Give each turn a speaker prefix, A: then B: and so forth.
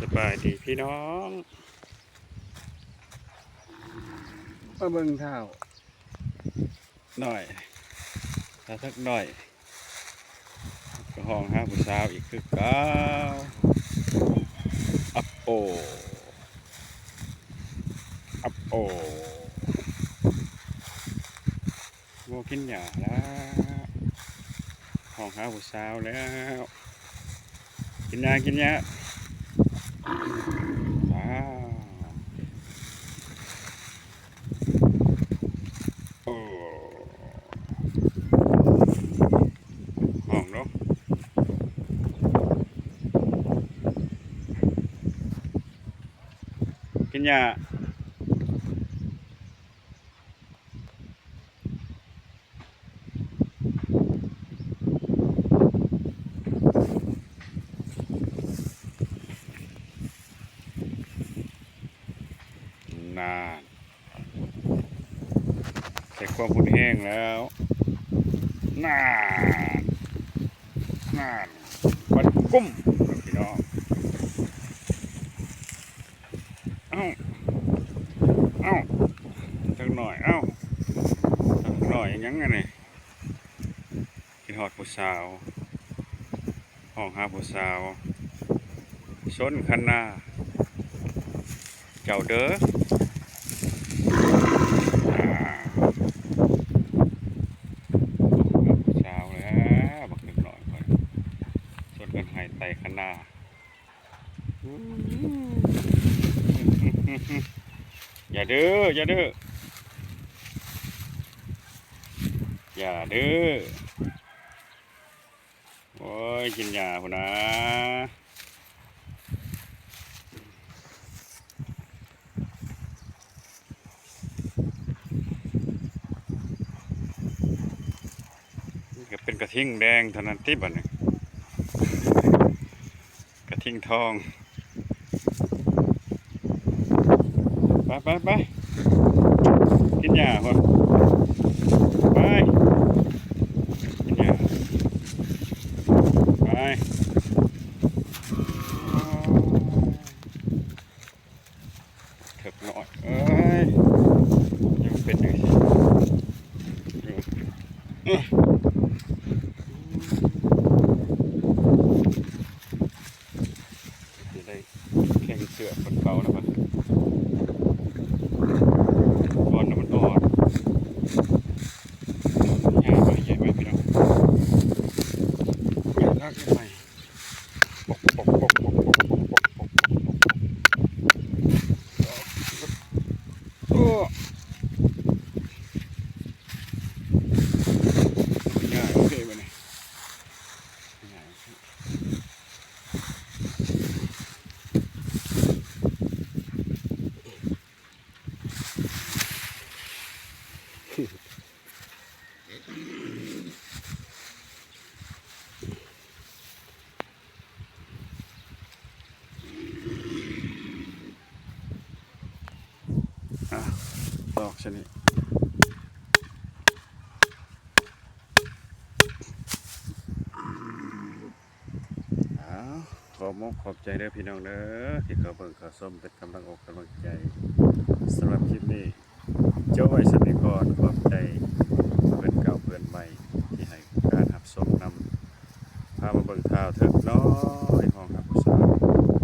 A: สบายดีพี่น้องมาเบิ่งเท้าหน่อยถ้าสักหน่อยก็ห้องหาผู้สาวอีกคือเก้าอัปโออัปโอโมกินหยาแล้วห้องหาผู้สาวแล้วกินยากินยาว้าวโอ้ห้องเนาะกินยานานใส่ความพุ่นแห้งแล้วนานปัดกุ้มพี่น้องเอ้าสักหน่อยสักหน่อยยังไงเนี่ยกินฮอดผู้สาวห้องหาผู้สาวสนคันนาเจ้าเด้อผู้สาวแล้วบักหนึ่งหน่อยก่อนสนกันให้ไต่คันนาอย่าเด้ออย่าเด้ออย่าเด้อโอ้ยกินยาพุ่นนะก็เป็นกระทิ่งแดงเท่านั้นที่บัดนี้กระทิ่งทองไปกินยาพุ่นไปกินยาไปเถิกหน่อยเอ้ยยังเป็นอยู่สิจะได้แข่งเสือคนเก่าแล้วปะก้อนน้ำมันอ่อนใหญ่ไหมพี่น้องใหญ่มากใหญ่ไหมปกโอ้ง่ายโอเคไปเลยง่ายดอกชนิดขอมอบขอบใจเด้อพี่น้องเด้อที่เขาเบิ่งเขาส้มเป็นกำลังอกกำลังใจสำหรับคลิปนี้เจ้าไว้สนิทก่อนขอบใจเพื่อนเก่าเพื่อนใหม่ที่ให้การรับชมนำพามาเบิ่งข่าวเถิกน้อยห้องครับผู้สาว